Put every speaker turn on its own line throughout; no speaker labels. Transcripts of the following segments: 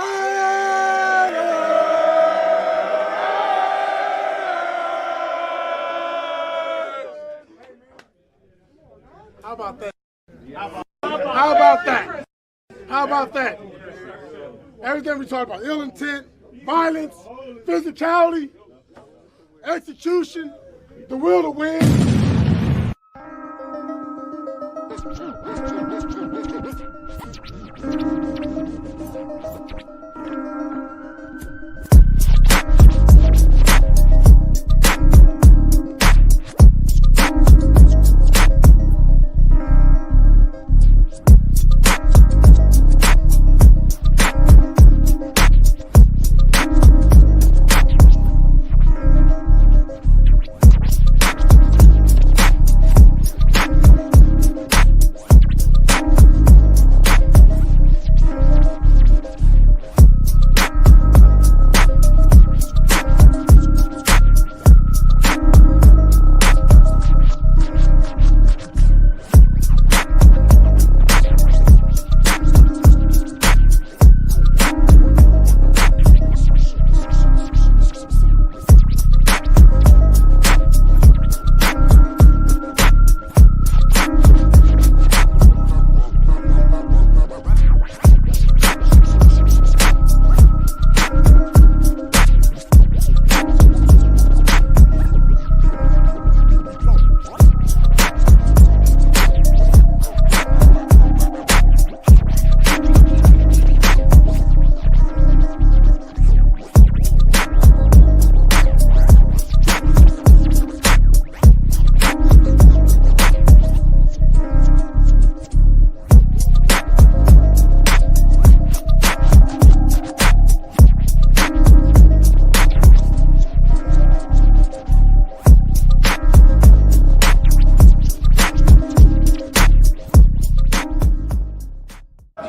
How about that? How about that? How about that? Everything we talk about, ill intent, violence, physicality, execution, the will to win.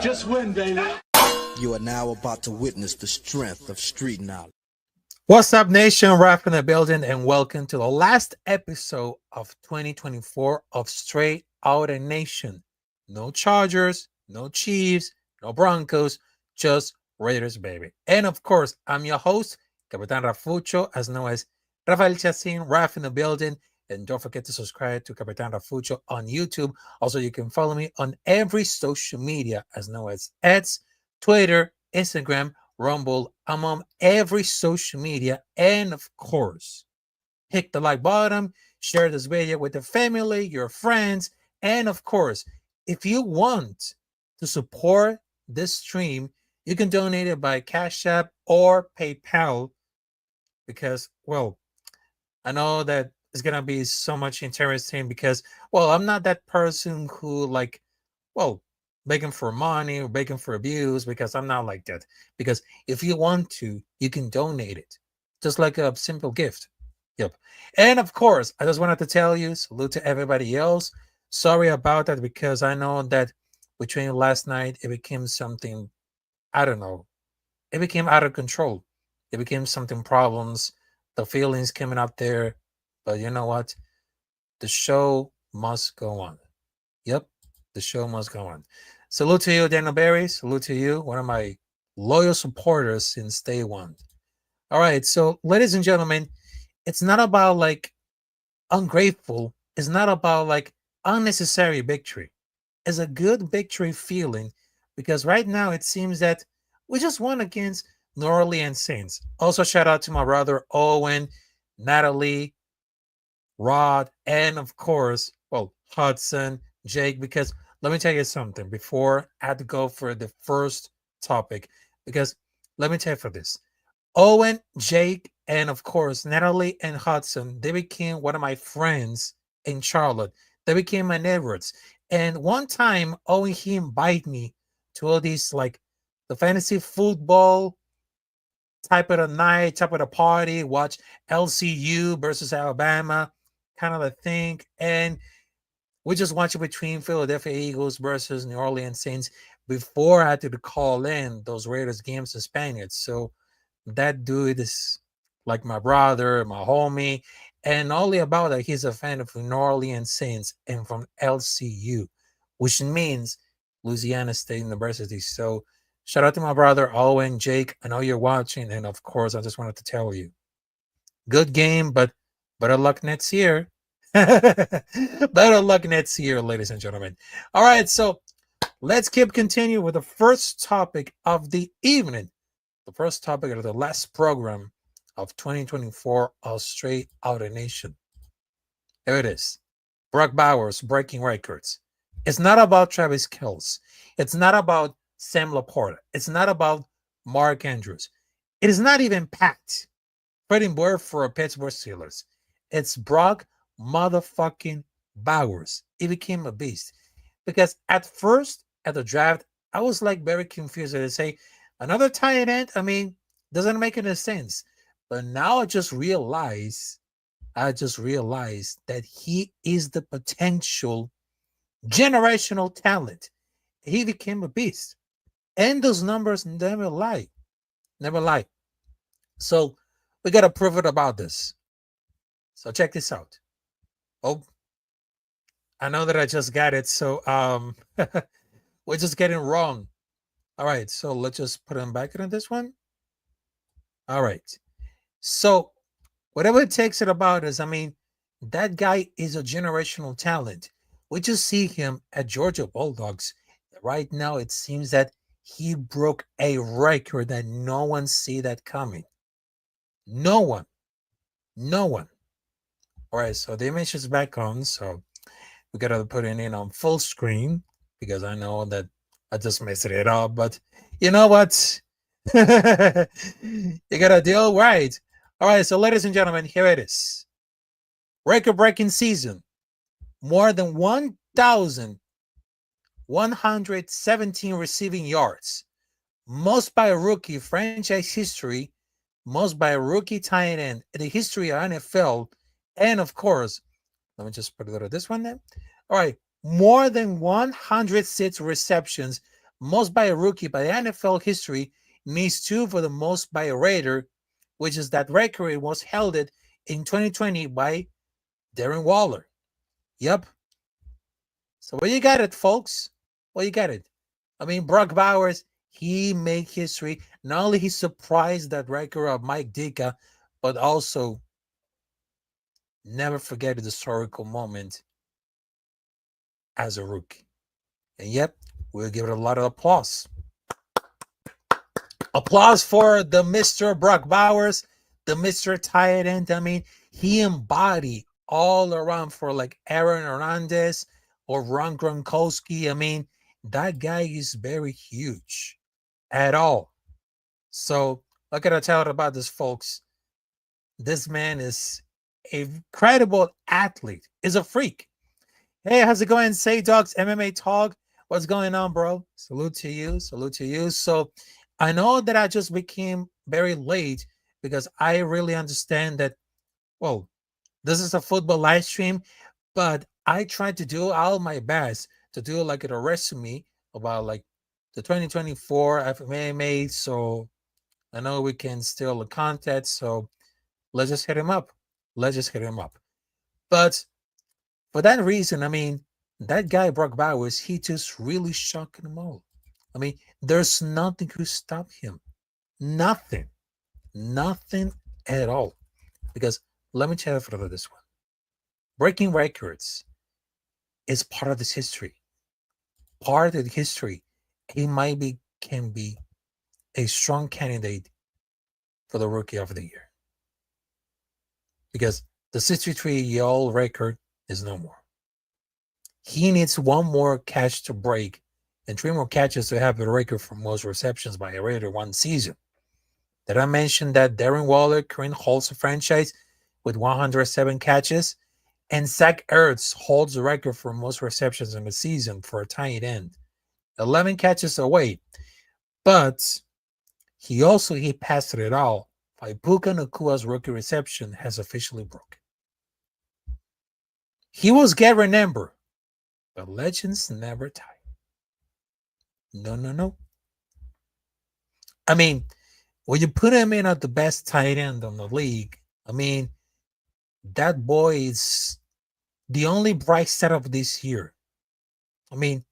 Just win, baby.
You are now about to witness the strength of street knowledge.
What's up, nation? Ralf in the building, and welcome to the last episode of 2024 of Straight Outta Nation. No Chargers, no Chiefs, no Broncos, just Raiders, baby. And of course, I'm your host, Capitán Rafucho, as known as Rafael Chassin, Ralf in the building. And don't forget to subscribe to Capitán Rafucho on YouTube. Also, you can follow me on every social media, as known as X, Twitter, Instagram, Rumble. I'm on every social media. And of course, hit the like button, share this video with the family, your friends. And of course, if you want to support this stream, you can donate it by Cash App or PayPal. Because, well, I know that it's going to be so much interesting because, well, I'm not that person who begging for money or begging for abuse, because I'm not like that. Because if you want to, you can donate it, just like a simple gift. Yep. And of course, I just wanted to tell you, salute to everybody else. Sorry about that, because I know that between last night, it became something, I don't know, it became out of control. It became something problems, the feelings coming up there. But you know what? The show must go on. Yep, the show must go on. Salute to you, Daniel Berry. Salute to you, one of my loyal supporters since day one. All right, so ladies and gentlemen, it's not about like ungrateful. It's not about like unnecessary victory. It's a good victory feeling, because right now it seems that we just won against New Orleans Saints. Also, shout out to my brother Owen, Natalie, Rod, and of course, well, Hudson, Jake, because let me tell you something before I had to go for the first topic, because let me tell you for this. Owen, Jake, and of course, Natalie and Hudson, they became one of my friends in Charlotte. They became my neighbors. And one time, Owen, he invited me to all these, like, the fantasy football type of the night, type of the party, watch LCU versus Alabama, kind of a thing. And we just watched it between Philadelphia Eagles versus New Orleans Saints before I had to call in those Raiders games in Spanish. So that dude is like my brother, my homie, and only about that, he's a fan of New Orleans Saints and from LCU, which means Louisiana State University. So Shout out to my brother Owen, Jake. I know you're watching, and of course, I just wanted to tell you, good game, but better luck next year. Better luck next year, ladies and gentlemen. All right, so let's keep continuing with the first topic of the evening. The first topic of the last program of 2024 of Straight Outta Nation. Here it is. Brock Bowers breaking records. It's not about Travis Kelce. It's not about Sam Laporta. It's not about Mark Andrews. It is not even Pat, Freddie Boyer for Pittsburgh Steelers. It's Brock motherfucking Bowers. He became a beast. Because at first, at the draft, I was like very confused. I say, another tight end? I mean, doesn't make any sense. But now I just realized that he is the potential generational talent. He became a beast. And those numbers never lie. Never lie. So we got to prove it about this. So check this out. Oh, I know that I just got it. So we're just getting wrong. All right. So let's just put him back in this one. All right. So whatever it takes it about is, I mean, that guy is a generational talent. We just see him at Georgia Bulldogs. Right now, it seems that he broke a record that no one see that coming. No one. No one. All right, so the image is back on. So we got to put it in on full screen because I know that I just messed it up. But you know what? You got to deal right. All right, so ladies and gentlemen, here it is. Record-breaking season. More than 1,117 receiving yards. Most by a rookie, franchise history. Most by a rookie tight end in the history of NFL. And of course, let me just put a little this one there. All right, more than 106 receptions. Most by a rookie by NFL history. Needs 2 for the most by a Raider, which is that record was held in 2020 by Darren Waller. Yep. So where you got it, folks? Where you got it? I mean, Brock Bowers, he made history. Not only he surprised that record of Mike Ditka, but also never forget the historical moment as a rookie. And yep, we'll give it a lot of applause. Applause for the Mr. Brock Bowers, the Mr. Tight End. I mean, he embodied all around for like Aaron Hernandez or Ron Gronkowski. I mean, that guy is very huge at all. So what can I tell you about this, folks? This man is an incredible athlete. Is a freak. Hey, how's it going? Say Dogs MMA Talk. What's going on, bro? Salute to you. Salute to you. So I know that I just became very late because I really understand that, well, this is a football live stream, but I tried to do all my best to do like a resume about like the 2024 FMA. So I know we can still contact. So let's just hit him up. Let's just hit him up. But for that reason, I mean, that guy, Brock Bowers, he just really shocking them all. I mean, there's nothing to stop him. Nothing. Nothing at all. Because let me tell you further this one. Breaking records is part of this history. Part of the history. He can be a strong candidate for the Rookie of the Year. Because the 63-year-old record is no more. He needs one more catch to break and 3 more catches to have the record for most receptions by a Raider one season. Did I mention that Darren Waller currently holds the franchise with 107 catches? And Zach Ertz holds the record for most receptions in the season for a tight end. 11 catches away. But he passed it all by Puka Nakua's rookie reception has officially broken. He was get remembered, but legends never die. No. I mean, when you put him in at the best tight end in the league, I mean, that boy is the only bright setup this year. I mean,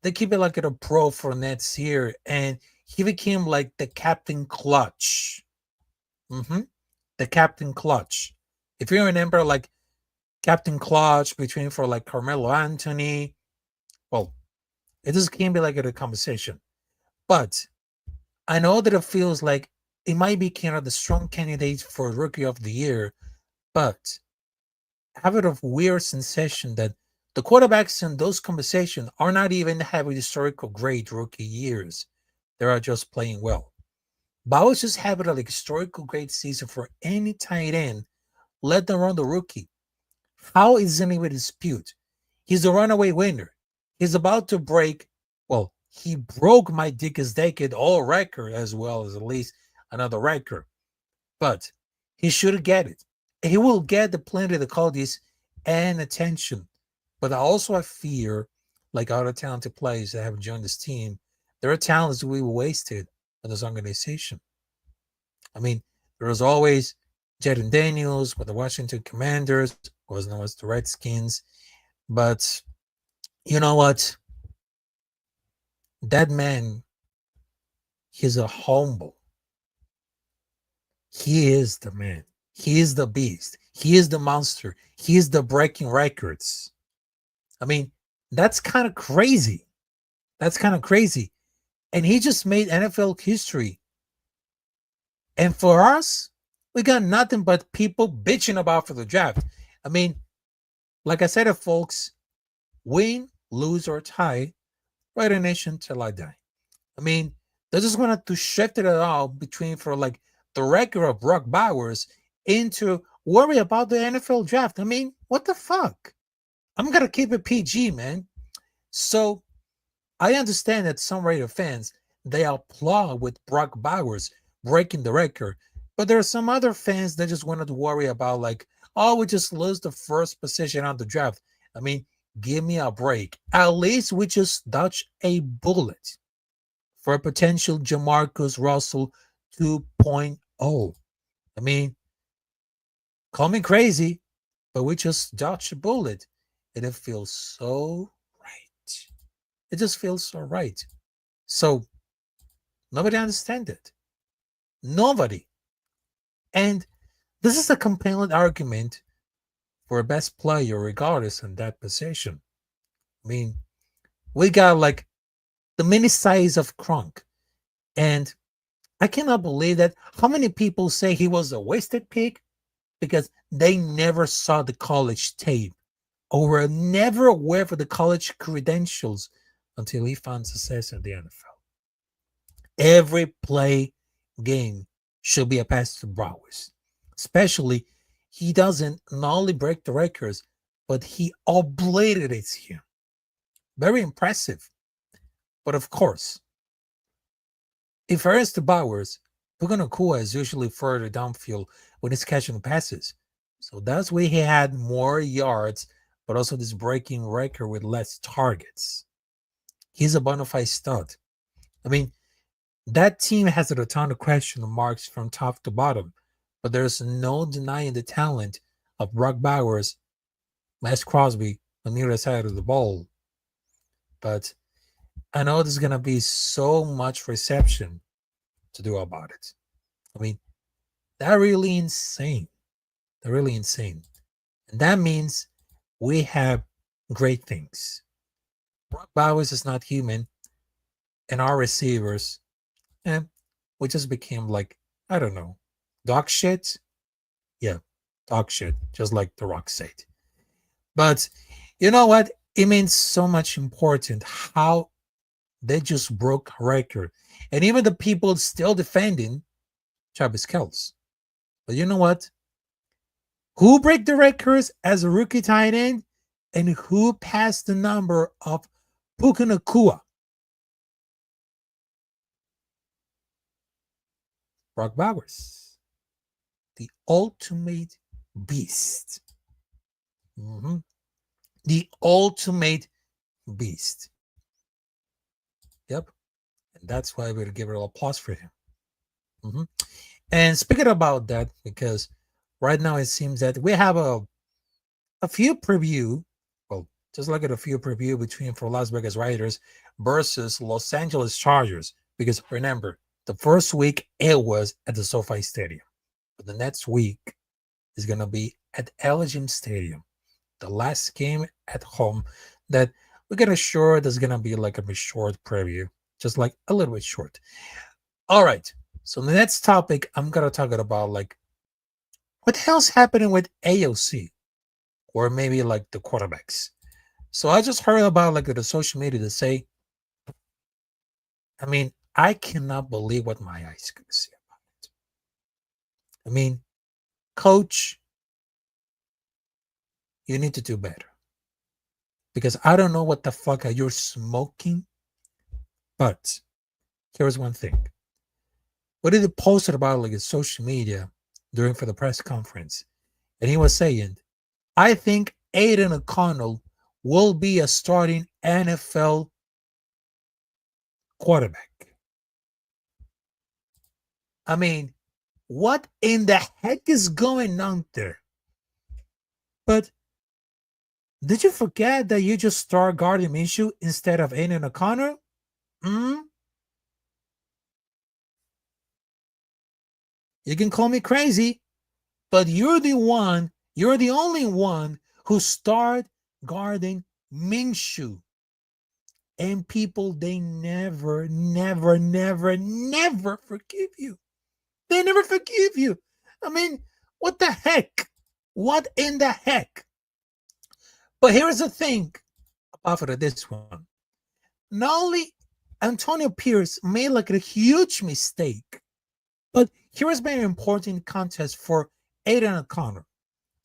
they keep it like a pro for next year, and he became like the Captain Clutch. The Captain Clutch. If you remember, like Captain Clutch between for like Carmelo Anthony, well, it just can't be like a conversation. But I know that it feels like it might be kind of the strong candidate for Rookie of the Year, but I have a weird sensation that the quarterbacks in those conversations are not even having historical great rookie years. They are just playing well. But I was just having a like historical great season for any tight end. Let them run the rookie. How is anyone dispute? He's a runaway winner. He's about to break. Well, he broke my Dickest Decade all record as well as at least another record. But he should get it. He will get the plenty of the qualities and attention. But I also have fear, like other talented players that have joined this team, their talents will be wasted in this organization. I mean, there was always Jaden Daniels with the Washington Commanders, was known as the Redskins. But you know what? That man, he's a humble. He is the man. He is the beast. He is the monster. He is the breaking records. I mean, that's kind of crazy. That's kind of crazy. And he just made NFL history. And for us, we got nothing but people bitching about for the draft. I mean, like I said, folks, win, lose, or tie, Straight Outta Nation till I die. I mean, they just wanted to shift it all between for like the record of Brock Bowers into worry about the NFL draft. I mean, what the fuck? I'm gonna keep it PG, man. So I understand that some Raider fans they applaud with Brock Bowers breaking the record, but there are some other fans that just wanted to worry about like, oh, we just lose the first position on the draft. I mean, give me a break. At least we just dodged a bullet for a potential Jamarcus Russell 2.0. I mean, call me crazy, but we just dodged a bullet. And it feels so right. It just feels so right. So nobody understands it. Nobody. And this is a compelling argument for a best player regardless in that position. I mean, we got like the mini size of Kronk. And I cannot believe that how many people say he was a wasted pick because they never saw the college tape or were never aware of the college credentials until he found success in the NFL. Every play game should be a pass to Bowers. Especially, he doesn't not only break the records, but he obliterates him. Very impressive. But of course, if it is to Bowers, Puka Nacua is usually further downfield when he's catching passes. So that's why he had more yards, but also this breaking record with less targets. He's a bona fide stud. I mean, that team has a ton of question marks from top to bottom, but there's no denying the talent of Brock Bowers, Max Crosby on the other side of the ball. But I know there's going to be so much reception to do about it. I mean, they're really insane. They're really insane. And that means we have great things. Brock Bowers is not human, and our receivers, we just became like, I don't know, dog shit? Yeah, dog shit, just like The Rock said. But you know what? It means so much important how they just broke a record. And even the people still defending Travis Kelce. But you know what? Who break the records as a rookie tight end? And who passed the number of Puka Nacua? Brock Bowers. The ultimate beast. The ultimate beast. Yep. And that's why we're give it an applause for him. And speaking about that, because right now it seems that we have a few preview, well, just look at a few preview between for Las Vegas Raiders versus Los Angeles Chargers. Because remember, the first week it was at the SoFi Stadium, but the next week is gonna be at Allegiant Stadium. The last game at home that we're gonna sure there's gonna be like a short preview, just like a little bit short. All right. So the next topic I'm gonna talk about like what the hell's happening with AOC or maybe like the quarterbacks. So I just heard about like the social media to say, I mean, I cannot believe what my eyes can see about it. I mean, coach, you need to do better. Because I don't know what the fuck are you smoking, but here's one thing. What did he posted about like his social media during for the press conference? And he was saying, I think Aiden O'Connell will be a starting NFL quarterback. I mean, what in the heck is going on there? But did you forget that you just start Gardner Minshew instead of Aiden O'Connell? You can call me crazy, but you're the only one who started guarding Minshew. And people, they never forgive you. They never forgive you. I mean, what the heck? What in the heck? But here's the thing about this one. Not only Antonio Pierce made like a huge mistake, but here's very important contest for Aiden O'Connell.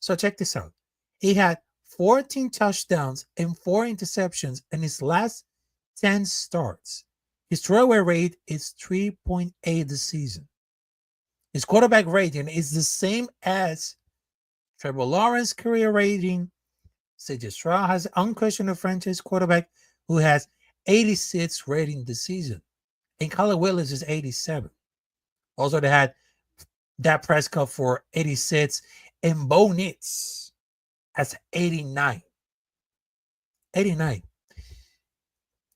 So check this out. He had 14 touchdowns and 4 interceptions in his last 10 starts. His throwaway rate is 3.8 this season. His quarterback rating is the same as Trevor Lawrence's career rating. CJ Stroud has unquestioned franchise quarterback who has 86 rating this season. And Kyler Willis is 87. Also, they had Dak Prescott for 86 and Bo Nix as 89. 89.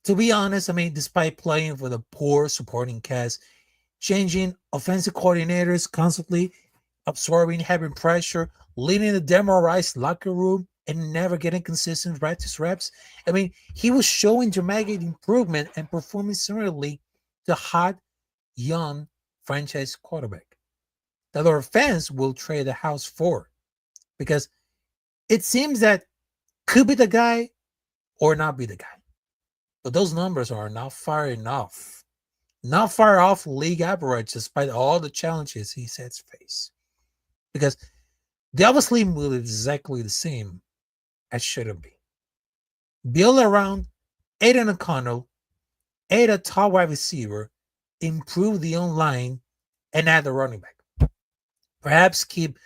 To be honest, I mean, despite playing for the poor supporting cast, changing offensive coordinators constantly, absorbing heavy pressure, leading the demoralized locker room, and never getting consistent practice reps, I mean, he was showing dramatic improvement and performing similarly to hot, young franchise quarterback that our fans will trade the house for, because it seems that could be the guy or not be the guy. But those numbers are not far enough. Not far off league average despite all the challenges he sets face. Because they obviously move exactly the same as shouldn't be. Build around Aiden O'Connell, add a top wide receiver, improve the online, and add a running back. Perhaps keep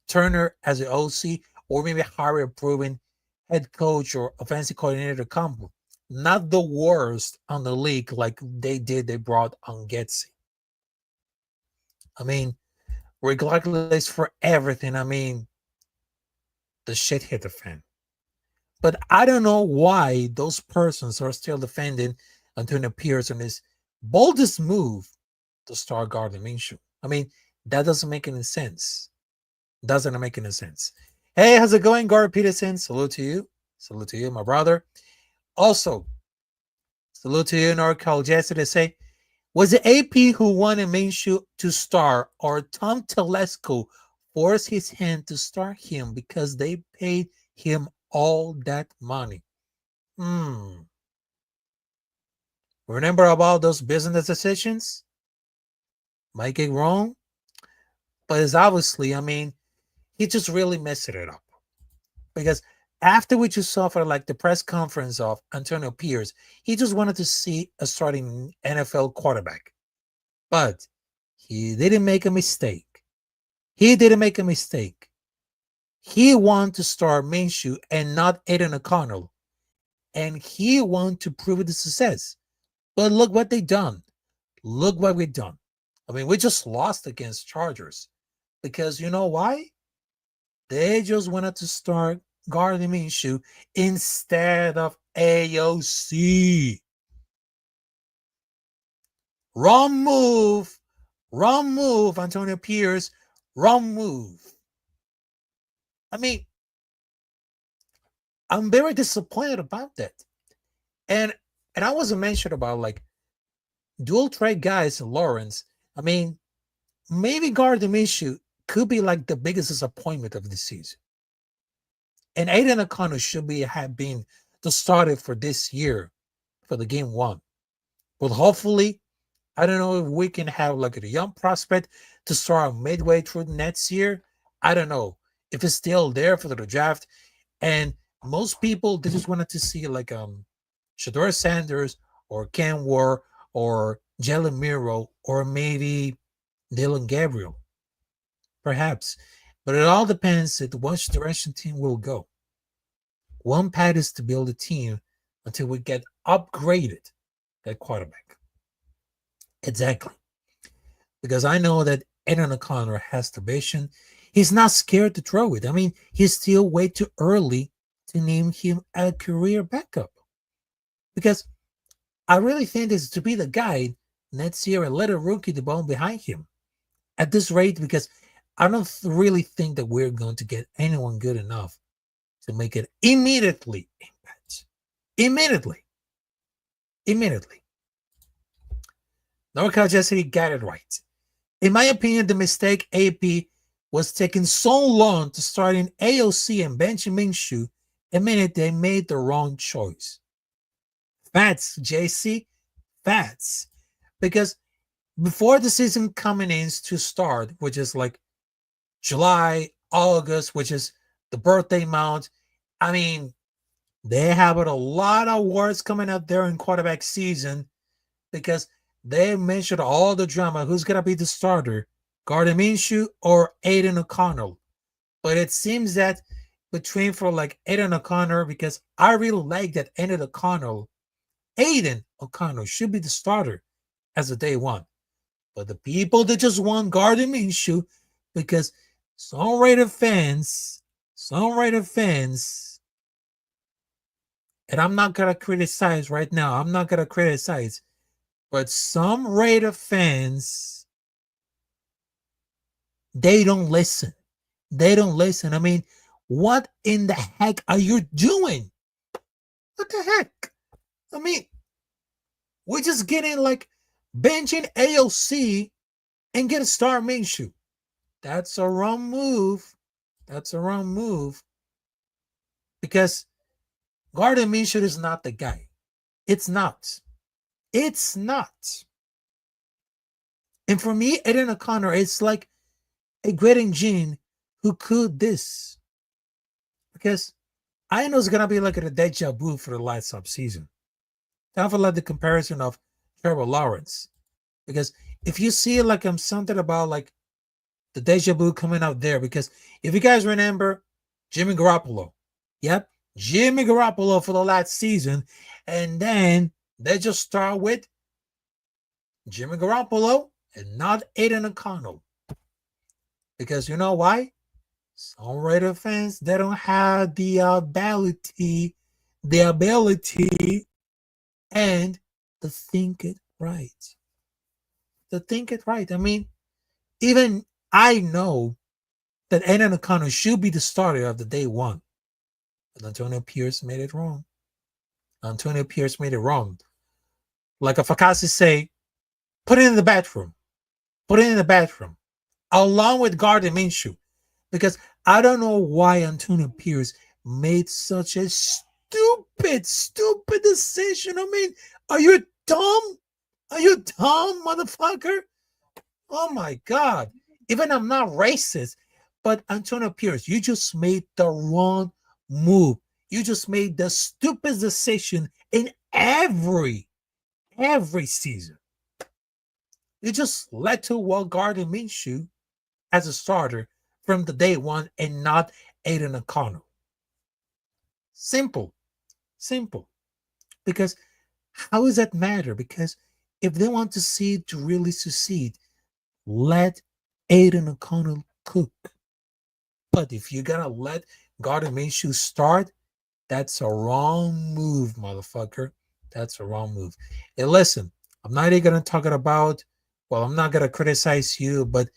Turner as an OC or maybe hire a proven head coach or offensive coordinator combo. Not the worst on the league like they brought on Getsy. I mean, regardless for everything, I mean, the shit hit the fan. But I don't know why those persons are still defending Antonio Pierce on his boldest move to start Gardner Minshew. I mean, that doesn't make any sense. Doesn't make any sense. Hey, how's it going, Gard Peterson? Salute to you. Salute to you, my brother. Also, salute to you, NorCal Jesse, to say, was it AP who wanted Minshew to start or Tom Telesco forced his hand to start him because they paid him all that money? Remember about those business decisions? Might get wrong, but it's obviously, I mean, he just really messed it up. Because after we just saw for like the press conference of Antonio Pierce, he just wanted to see a starting NFL quarterback. But he didn't make a mistake. He didn't make a mistake. He wanted to start Minshew and not Aiden O'Connell. And he wanted to prove the success. But look what they done. Look what we done. I mean, we just lost against Chargers. Because you know why? They just wanted to start Gardner Minshew instead of AOC. Wrong move. Wrong move, Antonio Pierce. Wrong move. I mean, I'm very disappointed about that. And I wasn't mentioned about like dual threat guys in Lawrence. I mean, maybe Gardner Minshew could be like the biggest disappointment of the season. And Aiden O'Connell should have been the starter for this year for the game one. But hopefully, I don't know if we can have like a young prospect to start midway through next year. I don't know if it's still there for the draft. And most people, they just wanted to see like Shador Sanders or Ken Ward or Jalen Miro or maybe Dylan Gabriel, perhaps. But it all depends at which direction team will go. One path is to build a team until we get upgraded at quarterback. Exactly. Because I know that Aiden O'Connor has the vision. He's not scared to throw it. I mean, he's still way too early to name him a career backup. Because I really think this to be the guy next year and let a rookie the ball behind him. At this rate, because I don't really think that we're going to get anyone good enough to make it immediately impact. Immediately. Norcal Jesse got it right. In my opinion, the mistake AP was taking so long to start in AOC and Benjamin Minshew. A minute they made the wrong choice. Facts, JC, facts. Because before the season coming in to start, which is like July, August, which is the birthday month, I mean, they have a lot of words coming out there in quarterback season because they mentioned all the drama. Who's going to be the starter? Gardner Minshew or Aiden O'Connell? But it seems that between for like Aiden O'Connell, because I really like that Aiden O'Connell should be the starter as a day one. But the people that just want Gardner Minshew because some Raider fans, and I'm not going to criticize right now. I'm not going to criticize. But some Raider fans, they don't listen. I mean, what in the heck are you doing? What the heck? I mean, we're just getting like benching AOC and get a star Minshew. That's a wrong move. Because Gardner Minshew is not the guy. It's not. And for me, Aiden O'Connor, it's like a great engine who could this. Because I know it's going to be like a deja vu for the last subseason. I feel like the comparison of Trevor Lawrence. Because if you see like something about like the deja vu coming out there, because if you guys remember Jimmy Garoppolo, Jimmy Garoppolo for the last season, and then they just start with Jimmy Garoppolo and not Aiden O'Connell. Because you know why? Some Raider fans, they don't have the ability and to think it right. I mean, even I know that Aiden O'Connell should be the starter of the day one. But Antonio Pierce made it wrong. Like a Fakasi say, put it in the bathroom. Along with Gardner Minshew. Because I don't know why Antonio Pierce made such a stupid decision. I mean, are you dumb, motherfucker? Oh my God. Even I'm not racist, but Antonio Pierce, you just made the wrong move. You just made the stupid decision in every season. You just let to walk Gardner Minshew as a starter from the day one and not Aiden O'Connell. Simple. Because how does that matter? Because if they want to see it to really succeed, let Aiden O'Connell cook. But if you gotta let Gardner Minshew start, that's a wrong move, motherfucker. That's a wrong move. And listen, I'm not even going to talk about, well, I'm not going to criticize you, but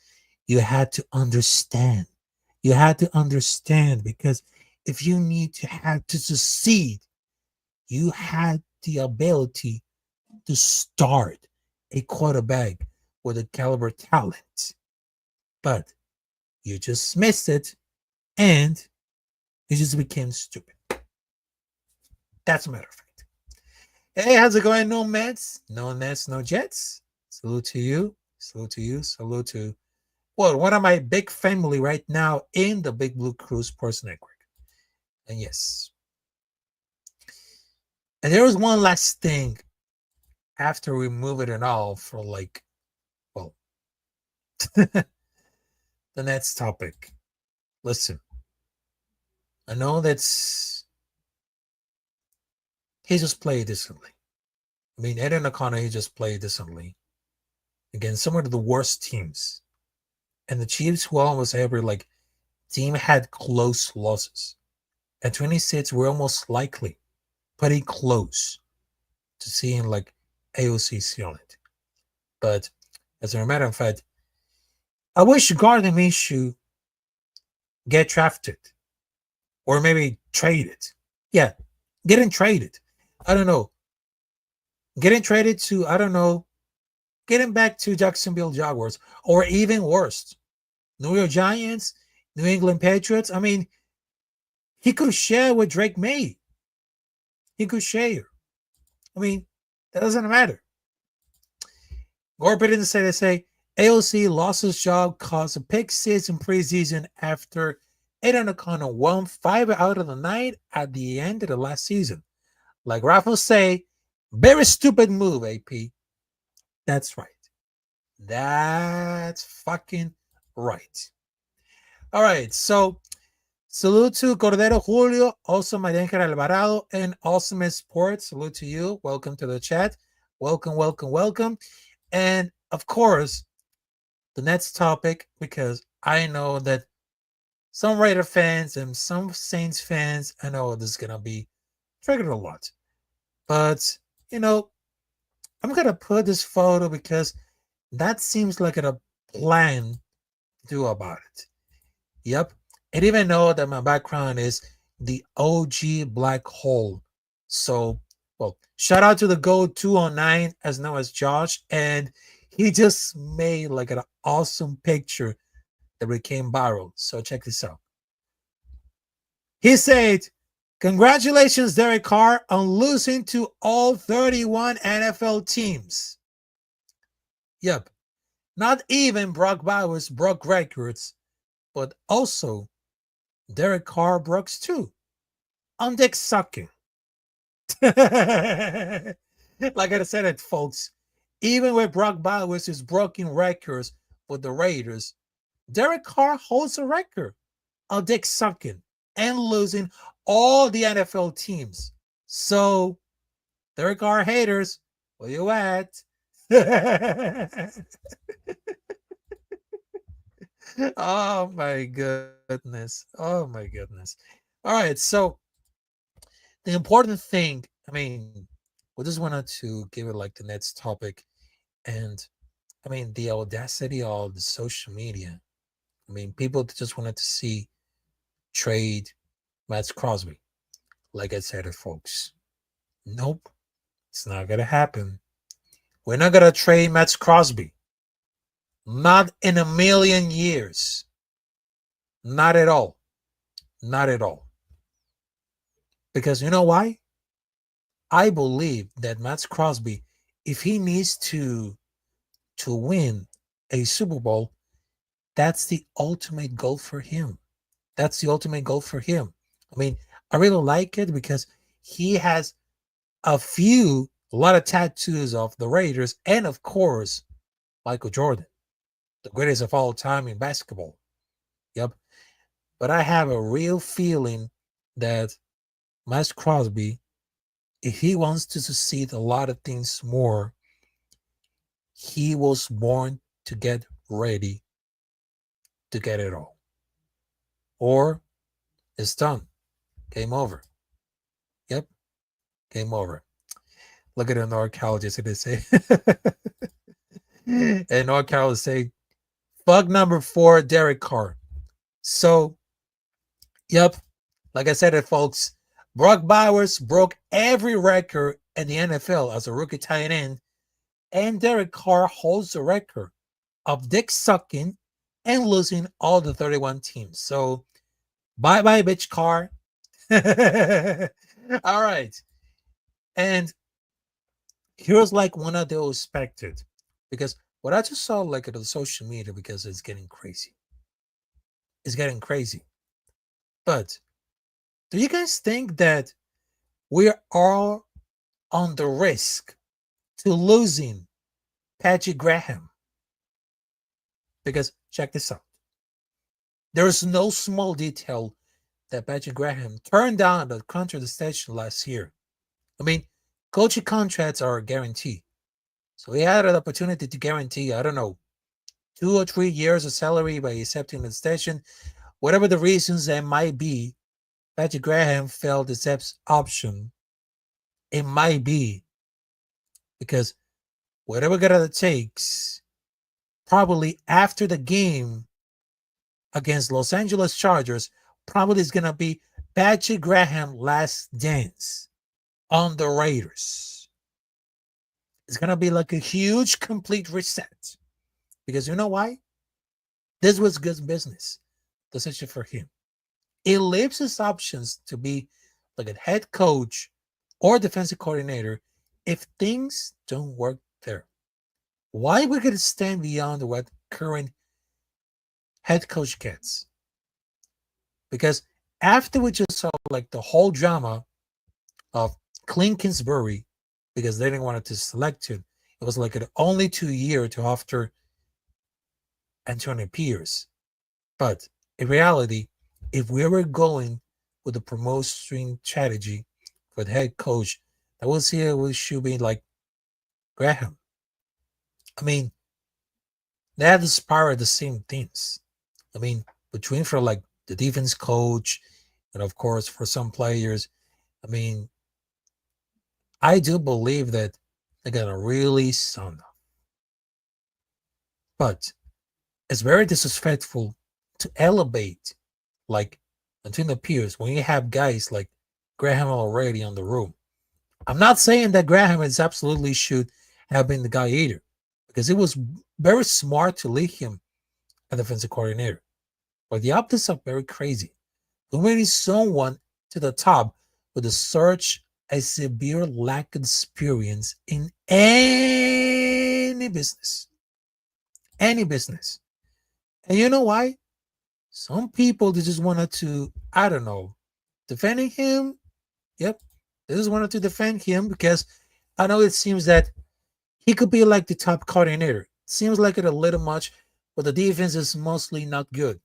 you had to understand. You had to understand because if you need to have to succeed, you had the ability to start a quarterback with a caliber talent, but you just missed it and you just became stupid. That's a matter of fact. Hey, how's it going? No Mets, no Nets, no Jets. Salute to you. Salute to you. Salute to, well, one of my big family right now in the Big Blue Crew Sports Network. And yes. And there was one last thing after we move it and all for like, well, the next topic. Listen, I know that's he just played decently. I mean, Eden O'Connor, he just played decently against some of the worst teams. And the Chiefs, who almost every like team had close losses. At 26, we're almost likely pretty close to seeing like AOC on it. But as a matter of fact, I wish Gardner Minshew get drafted or maybe traded. Yeah, getting traded. I don't know. Getting traded to, I don't know, getting back to Jacksonville Jaguars or even worse, New York Giants, New England Patriots. I mean, he could share with Drake May. He could share. I mean, that doesn't matter. Gore didn't say they say AOC lost his job caused a pick six in preseason after Aiden O'Connor won 5 out of the 9 at the end of the last season. Like Ralf will say, very stupid move, AP. That's right. That's fucking right. All right, so salute to Cordero Julio, also Mariangel Alvarado, and Awesome Sports. Salute to you. Welcome to the chat. Welcome, welcome, welcome. And of course, the next topic, because I know that some Raider fans and some Saints fans, I know this is going to be triggered a lot. But, you know, I'm going to put this photo because that seems like a plan to do about it. Yep. And even know that my background is the OG black hole. So, well, shout out to the Gold 209 as known as Josh. And he just made like an awesome picture that became viral. So check this out. He said, congratulations, Derek Carr, on losing to all 31 NFL teams. Yep. Not even Brock Bowers broke records, but also Derek Carr broke too. On dick sucking. Like I said it, folks, even with Brock Bowers is broken records for the Raiders, Derek Carr holds a record of dick sucking and losing all the NFL teams. So, Derek Carr haters, where you at? Oh my goodness. Oh my goodness. All right. So, the important thing, I mean, we just wanted to give it like the next topic. And I mean, the audacity of the social media. I mean, people just wanted to see trade Matt Crosby. Like I said, folks, nope, it's not going to happen. We're not going to trade Matt Crosby. Not in a million years. Not at all. Not at all. Because you know why? I believe that Matt Crosby, if he needs to win a Super Bowl, that's the ultimate goal for him. That's the ultimate goal for him. I mean, I really like it because he has a lot of tattoos of the Raiders and, of course, Michael Jordan, the greatest of all time in basketball. Yep. But I have a real feeling that Matt Crosby, if he wants to succeed a lot of things more, he was born to get ready to get it all. Or it's done. Game over. Yep. Game over. Look at the NorCal, they say. And NorCal is saying, fuck number 4, Derek Carr. So, yep, like I said it, folks, Brock Bowers broke every record in the NFL as a rookie tight end, and Derek Carr holds the record of dick sucking and losing all the 31 teams. So, bye bye, bitch Carr. All right. And here's like one of those expected, because what I just saw like at the social media, because it's getting crazy. It's getting crazy. But do you guys think that we are on the risk to losing Patrick Graham? Because check this out. There's no small detail that Patrick Graham turned down the contract extension last year. I mean, coaching contracts are guaranteed. So he had an opportunity to guarantee, I don't know, 2 or 3 years of salary by accepting the extension. Whatever the reasons that might be, Patrick Graham failed the option. It might be because whatever it takes, probably after the game against Los Angeles Chargers, probably is going to be Patrick Graham last dance on the Raiders. It's going to be like a huge complete reset. Because you know why? This was good business decision for him. It leaves his options to be like a head coach or defensive coordinator if things don't work there. Why we could stand beyond what current head coach gets? Because after we just saw like the whole drama of Clint Kingsbury, because they didn't want to select him, it was like an only 2 year to after Antonio Pierce. But in reality, if we were going with the promotion strategy for the head coach, I will see it should be like Graham. I mean, they have inspired the same things. I mean, between for like the defense coach, and of course for some players, I mean, I do believe that they're gonna really sound up. But it's very disrespectful to elevate like Antonio Pierce when you have guys like Graham already on the room. I'm not saying that Graham is absolutely should have been the guy either, because it was very smart to leave him as defensive coordinator. But the optics are very crazy. Moving someone to the top with a such a severe lack of experience in any business. Any business. And you know why? Some people they just wanted to, I don't know, defending him. Yep. They just wanted to defend him because I know it seems that he could be like the top coordinator. Seems like it a little much, but the defense is mostly not good.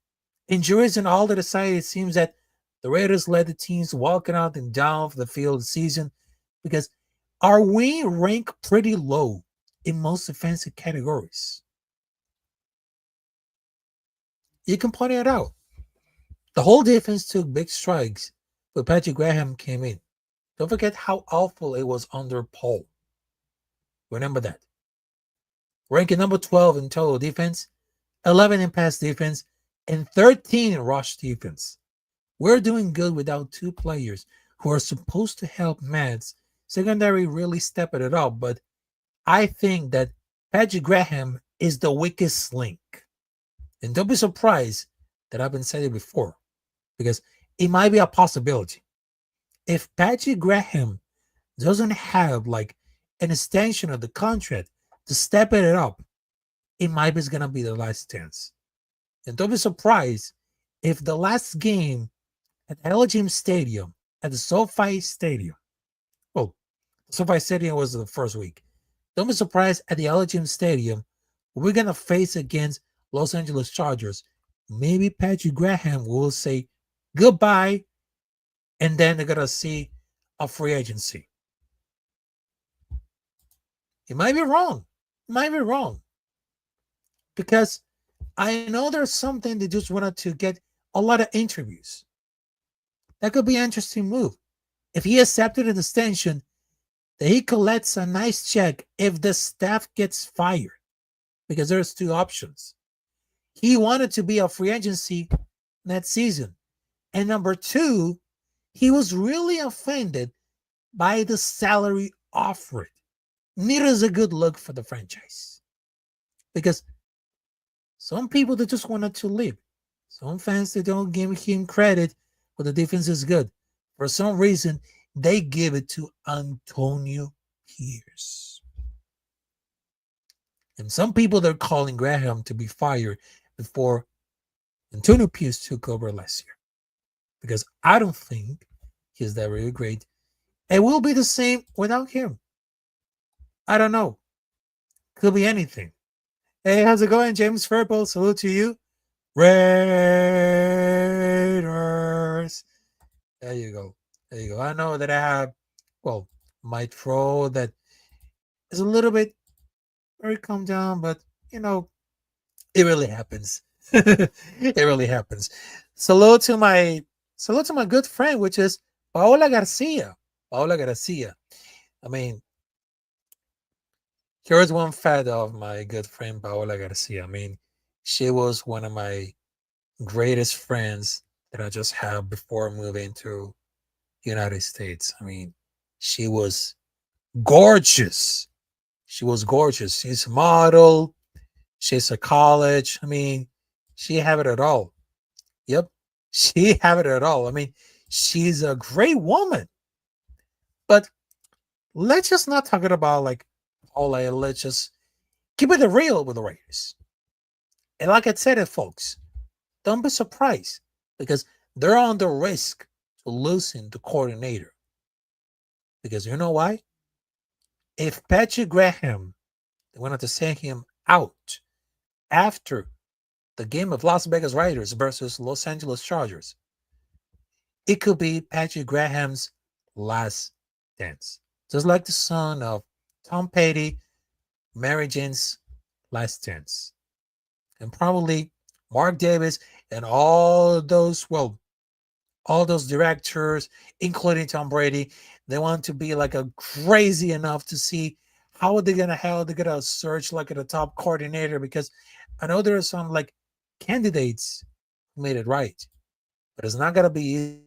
Injuries and all that aside, it seems that the Raiders led the teams walking out and down the field this season because our win rank pretty low in most defensive categories. You can point it out. The whole defense took big strikes, but Patrick Graham came in. Don't forget how awful it was under Paul. Remember that. Ranking number 12 in total defense, 11 in pass defense, and 13 in rush defense. We're doing good without 2 players who are supposed to help Mads. Secondary really stepping it up, but I think that Patrick Graham is the weakest link. And don't be surprised that I've been saying it before, because it might be a possibility. If Patrick Graham doesn't have like an extension of the contract to step it up, it might be going to be the last chance. And don't be surprised if the last game at LGM Stadium, at the SoFi Stadium, well, SoFi Stadium was the first week. Don't be surprised at the LGM Stadium, we're going to face against Los Angeles Chargers. Maybe Patrick Graham will say goodbye, and then they're going to see a free agency. It might be wrong. It might be wrong. Because I know there's something they just wanted to get a lot of interviews. That could be an interesting move. If he accepted an extension, that he collects a nice check if the staff gets fired, because there's two options. He wanted to be a free agency that season. And number two, he was really offended by the salary offered. Neither is a good look for the franchise. Because some people, they just wanted to leave. Some fans, they don't give him credit when the defense is good. For some reason, they give it to Antonio Pierce. And some people, they're calling Graham to be fired before Antonio Pierce took over last year. Because I don't think he's that really great. It will be the same without him. I don't know. Could be anything. Hey, how's it going, James Furple? Salute to you. Raiders. There you go. There you go. I know that I have, well, my throw that is a little bit very calm down, but you know, it really happens. It really happens. Salute to my good friend, which is Paola Garcia. Paola Garcia. I mean, here's one fact of my good friend Paola Garcia. I mean, she was one of my greatest friends that I just had before moving to United States. I mean, she was gorgeous. She was gorgeous. She's a model. She's a college. I mean, she have it at all. Yep. She have it at all. I mean, she's a great woman. But let's just not talk about like all that. Let's just keep it real with the Raiders. And like I said, folks, don't be surprised because they're on the risk to losing the coordinator. Because you know why? If Patrick Graham, they wanted to send him out after the game of Las Vegas Raiders versus Los Angeles Chargers, it could be Patrick Graham's last dance. Just like the son of Tom Petty, Mary Jane's last dance. And probably Mark Davis and all those directors, including Tom Brady, they want to be like a crazy enough to see how they're gonna search like a top coordinator, because I know there are some like candidates who made it right, but it's not gonna be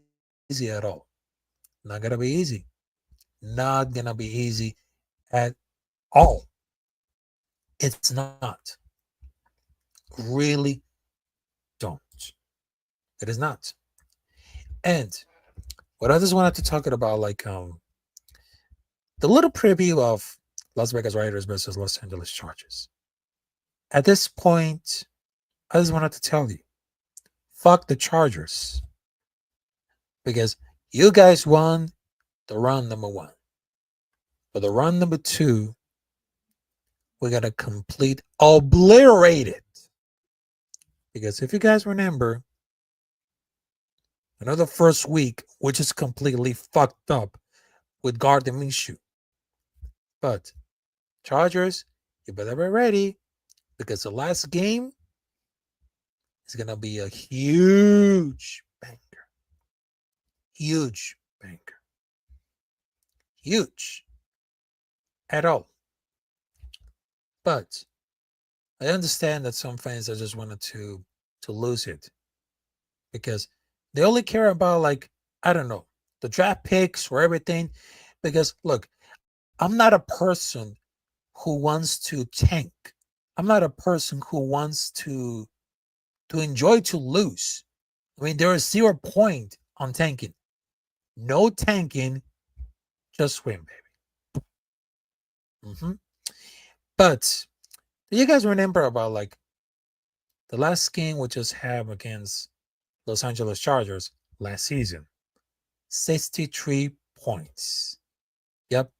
easy at all. Not gonna be easy. Not gonna be easy at all. It's not. Really don't. It is not. And what I just wanted to talk about, like the little preview of Las Vegas Raiders versus Los Angeles Chargers. At this point, I just wanted to tell you, fuck the Chargers. Because you guys won the round number 1. For the round number 2, we got to complete obliterate it. Because if you guys remember, another first week, which is completely fucked up with Gardner Minshew. But Chargers, you better be ready, because the last game is going to be a huge banger. Huge banger. Huge. At all. But I understand that some fans are just wanted to lose it, because they only care about, like, I don't know, the draft picks or everything. Because look, I'm not a person who wants to tank. I'm not a person who wants to enjoy to lose. I mean, there is 0 point on tanking. No tanking, just win, baby. But do you guys remember about like the last game we just had against Los Angeles Chargers last season? 63 points. Yep.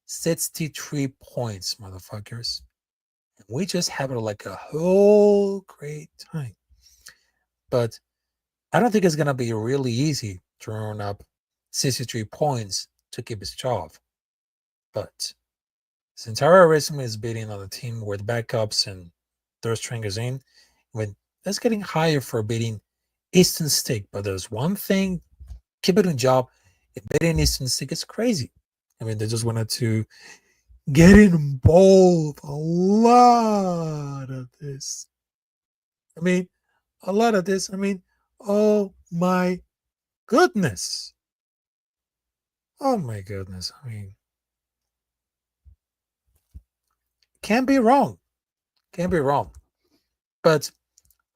63 points, motherfuckers. And we just had like a whole great time. But I don't think it's going to be really easy to run up 63 points to keep his job. But his entire resume is beating on the team with backups and third stringers in. When that's getting higher for beating Eastern Stick. But there's one thing, keep it in job. If beating Eastern Stick is crazy. I mean, they just wanted to get involved a lot of this. I mean, a lot of this. I mean, oh my goodness. Oh my goodness. I mean, can't be wrong. Can't be wrong. But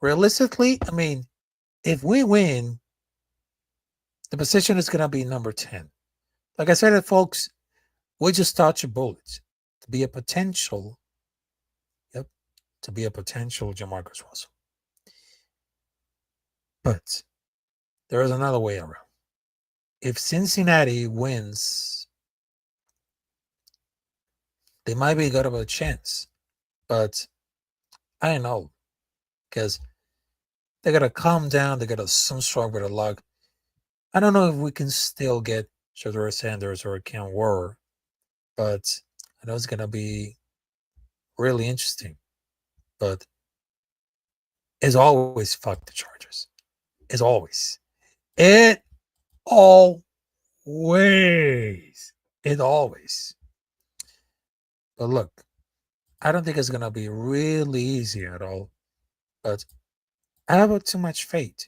realistically, I mean, if we win, the position is going to be number 10. Like I said, folks, we just dodged a bullet to be a potential, yep, to be a potential Jamarcus Russell. But there is another way around. If Cincinnati wins, they might be good of a chance. But I don't know, because they got to calm down. They got to some strong with a luck. I don't know if we can still get Shedeur Sanders or Ken Warrer, but I know it's going to be really interesting. But as always, fuck the Chargers. As always. It always. It always. But look, I don't think it's going to be really easy at all. But I have too much faith.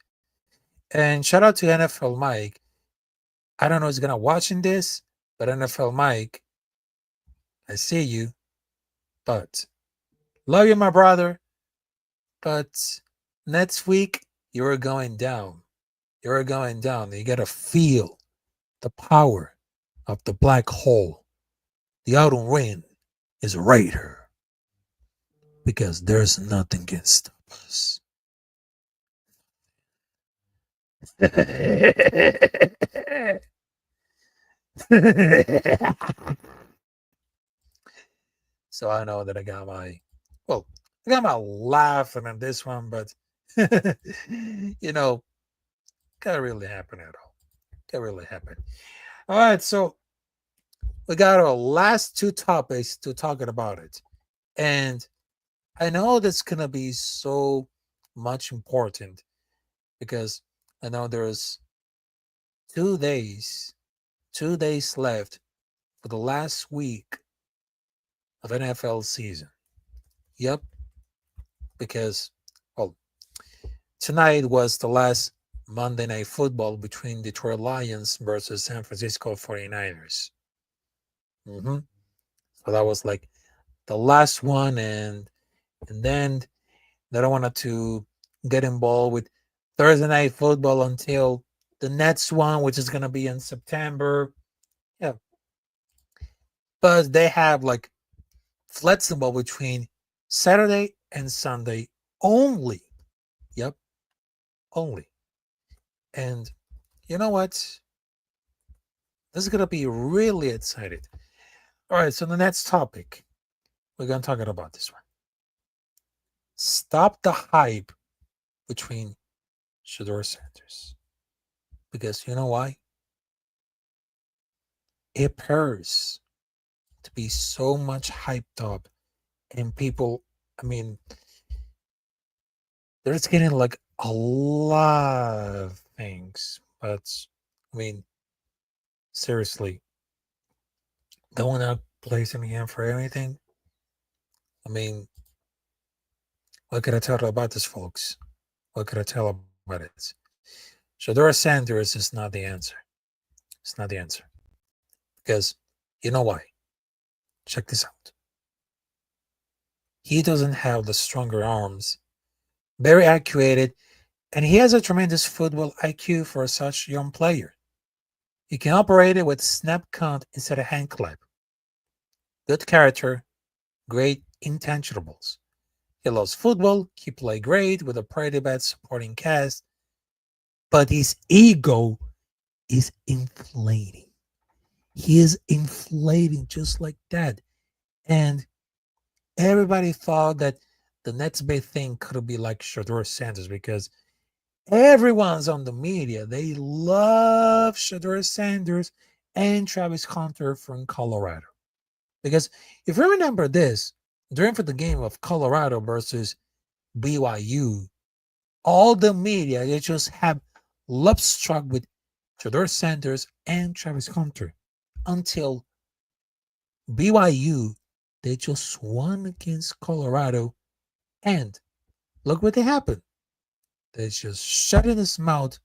And shout out to NFL Mike. I don't know who's going to watching this, but NFL Mike, I see you. But love you, my brother. But next week, you're going down. You're going down. You got to feel the power of the black hole. The outer ring is right here. Because there's nothing can stop us. So I know that I got my laughing on this one, but can't really happen at all. Can't really happen. All right, so we got our last two topics to talking about it. And I know that's gonna be so much important because I know there's 2 days left for the last week of NFL season. Yep. Because, tonight was the last Monday Night Football between Detroit Lions versus San Francisco 49ers. So that was like the last one, and then they don't want to get involved with Thursday Night Football until the next one, which is going to be in September. Yeah. But they have like flexible between Saturday and Sunday only. Yep. Only. And you know what? This is going to be really excited. All right. So the next topic, we're going to talk about this one. Stop the hype between Shedeur Sanders. Because you know why? It appears to be so much hyped up, and people, I mean, they're just getting like a lot of things. But I mean, seriously, don't want to place any hand for anything. I mean, what could I tell about this, folks? What could I tell about it? Shedeur Sanders is not the answer. It's not the answer. Because you know why? Check this out. He doesn't have the stronger arms, very accurate, and he has a tremendous football IQ for such a young player. He can operate it with snap count instead of hand clap. Good character, great intangibles. He loves football, he played great with a pretty bad supporting cast, but his ego is inflating. He is inflating just like that. And everybody thought that the next big thing could be like Shedeur Sanders because everyone's on the media. They love Shedeur Sanders and Travis Hunter from Colorado. Because if you remember this, during for the game of Colorado versus BYU, all the media, they just have love struck with Shedeur Sanders and Travis Hunter until BYU, they just won against Colorado, and look what they happened. They just shut in his mouth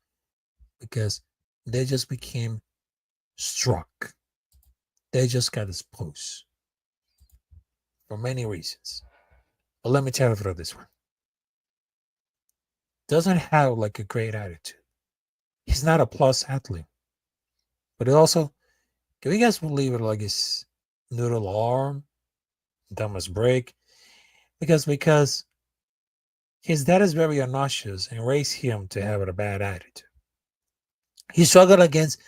because they just became struck. They just got exposed for many reasons. But let me tell you for this one. Doesn't have like a great attitude. He's not a plus athlete. But it also, can you guys believe it, like his noodle arm, dumbest break? Because his dad is very obnoxious and raised him to have a bad attitude. He struggled against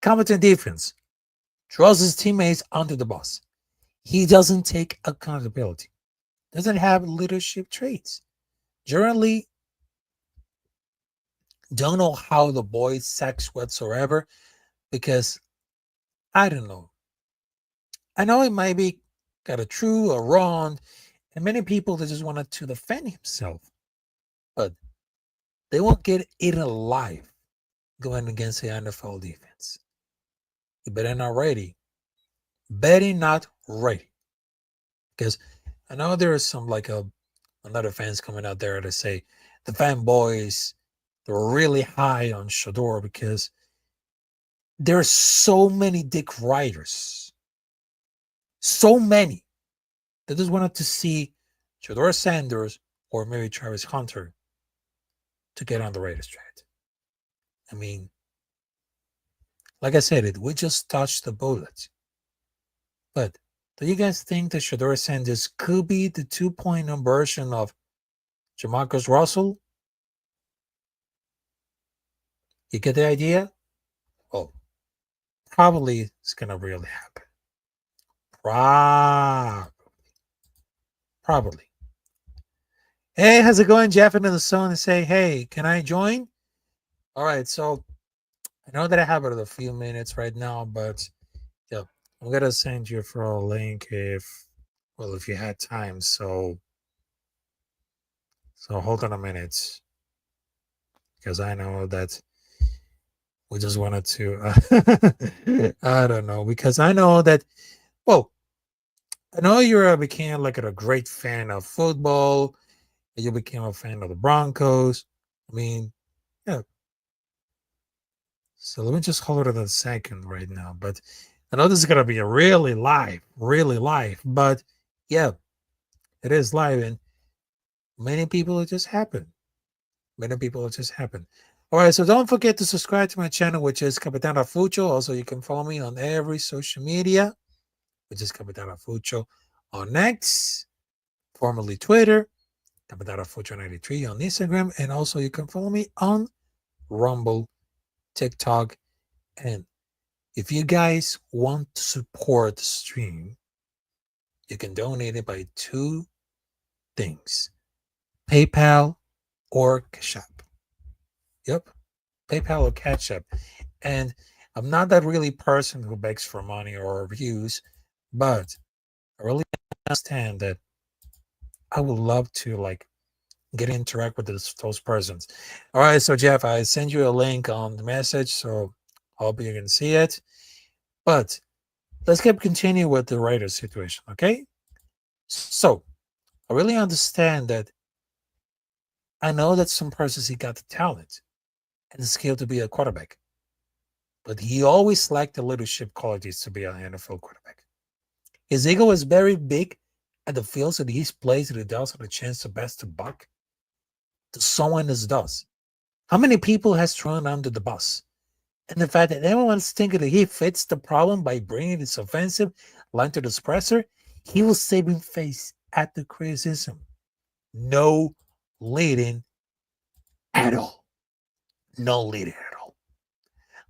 competent defense, throws his teammates under the bus. He doesn't take accountability, doesn't have leadership traits. Generally, don't know how the boys sex whatsoever because I don't know. I know it might be kind of true or wrong, and many people that just wanted to defend himself, but they won't get eaten alive going against the NFL defense. You better not ready. Better not ready. Because I know there is some like another fans coming out there to say the fanboys they're really high on Shador because there's so many dick riders. So many. They just wanted to see Shador Sanders or maybe Travis Hunter to get on the Raiders track. I mean, like I said, we just touched the bullet. But do you guys think that Shador Sanders could be the 2.0 version of Jamarcus Russell? You get the idea? Oh, probably it's going to really happen. Probably. Hey, how's it going, Jeff? Into the zone and say, hey, can I join? All right, so I know that I have it a few minutes right now, but yeah, I'm gonna send you for a link if you had time. So hold on a minute because I know that we just wanted to. I don't know because I know that. Well, I know you became like a great fan of football. You became a fan of the Broncos. I mean, yeah. So let me just hold it a second right now. But I know this is gonna be a really live. But yeah, it is live, and many people it just happen. All right, so don't forget to subscribe to my channel, which is Capitán Rafucho. Also, you can follow me on every social media, which is Capitán Rafucho on X, formerly Twitter, Capitán Rafucho 93 on Instagram, and also you can follow me on Rumble, TikTok, and if you guys want to support the stream, you can donate it by two things: PayPal or Cash App. Yep, PayPal or Cash App. And I'm not that really person who begs for money or views, but I really understand that I would love to like get interact with those persons. All right, so Jeff, I send you a link on the message, so hope you can see it. But let's continue with the Raiders situation, okay? So I really understand that. I know that some persons he got the talent and the skill to be a quarterback, but he always lacked the leadership qualities to be an NFL quarterback. His ego is very big at the fields that he's plays that he does have a chance to best the buck to someone else does. How many people has thrown under the bus? And the fact that everyone's thinking that he fits the problem by bringing this offensive line to the suppressor, he was saving face at the criticism. No leading at all. No leading at all.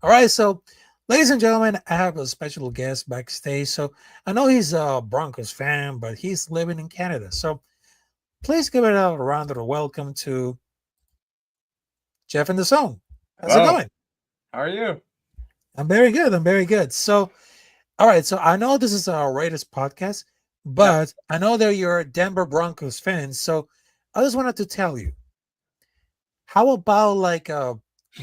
All right, so ladies and gentlemen, I have a special guest backstage. So I know he's a Broncos fan, but he's living in Canada. So please give it a round of welcome to Jeff in the Zone. How's it going?
How are you?
I'm very good. So, all right. So I know this is our Raiders podcast, but I know that you're a Denver Broncos fan. So I just wanted to tell you, how about like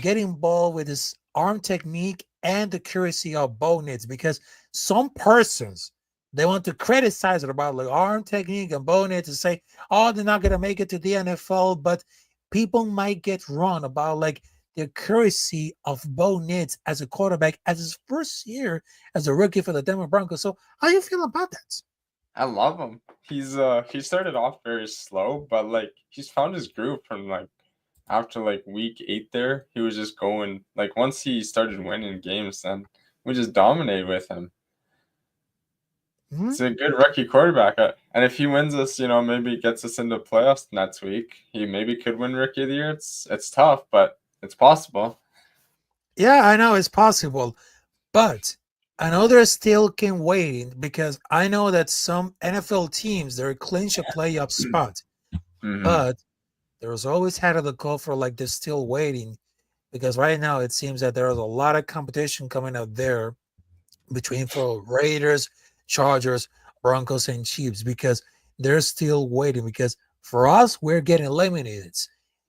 getting involved with this arm technique and the accuracy of bow nits? Because some persons They want to criticize it about like arm technique and bone to say, oh, they're not gonna make it to the NFL, but people might get wrong about like the accuracy of Bo Nix as a quarterback as his first year as a rookie for the Denver Broncos. So how you feel about that?
I love him. He started off very slow, but like he's found his groove from like after like week 8 there. He was just going like once he started winning games, then we just dominated with him.
Mhm.
It's a good rookie quarterback, and if he wins us, maybe gets us into playoffs next week, he maybe could win Rookie of the Year. It's tough, but it's possible.
Yeah, I know it's possible, but I know they're still waiting because I know that some NFL teams they're clinch a playoff spot,
Mhm.
but there's always had the call for like they're still waiting because right now it seems that there's a lot of competition coming out there between for Raiders, Chargers, Broncos, and Chiefs because they're still waiting. Because for us, we're getting eliminated.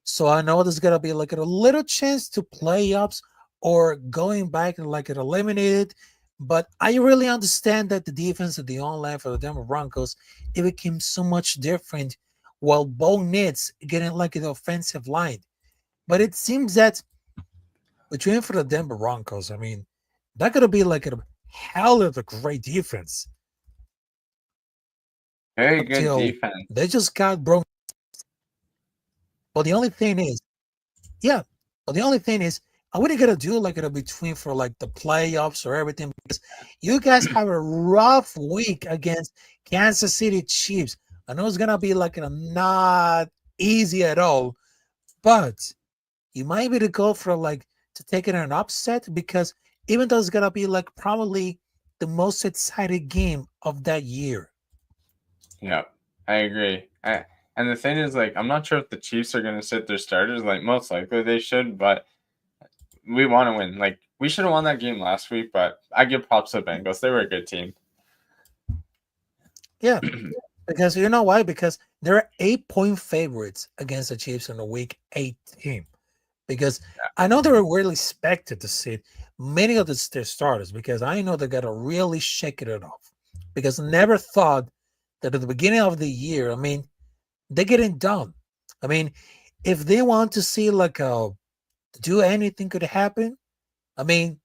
So I know there's gonna be like a little chance to playoffs or going back and like it eliminated. But I really understand that the defense of the online for the Denver Broncos it became so much different while Bo Nix getting like an offensive line. But it seems that between for the Denver Broncos, I mean, that could be like a hell of a great defense
Very
up
good
till
defense.
they just got broken. But the only thing is, yeah, but the only thing is, I wouldn't gonna do like it between for like the playoffs or everything because you guys have a rough week against Kansas City Chiefs. I know it's gonna be like a not easy at all, but you might be to go for like to take it an upset because even though it's gonna be like probably the most exciting game of that year.
Yeah, I agree. And the thing is, like, I'm not sure if the Chiefs are going to sit their starters. Like, most likely they should, but we want to win. Like, we should have won that game last week, but I give props to the Bengals. They were a good team.
Yeah, because you know why? Because they're 8-point favorites against the Chiefs in the week 18. Because I know they were really expected to see many of their starters because I know they got to really shake it off. Because I never thought that at the beginning of the year, I mean, they're getting done. I mean, if they want to see like do anything could happen, I mean,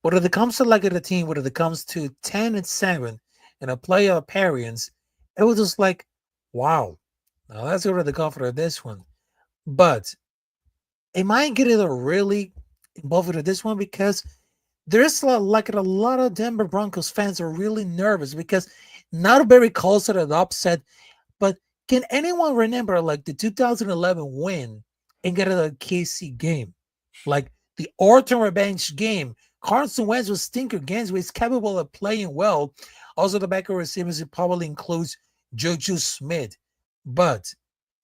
whether it comes to like a team, whether it comes to 10-7 and a playoff appearance, it was just like, wow. Now let's go to the cover of this one. But am I getting really involved with this one because there's like a lot of Denver Broncos fans are really nervous because not very close to the upset. But can anyone remember like the 2011 win and get a KC game, like the Orton revenge game? Carson Wentz was stinker games, but he's capable of playing well. Also, the back of receivers it probably includes Juju Smith, but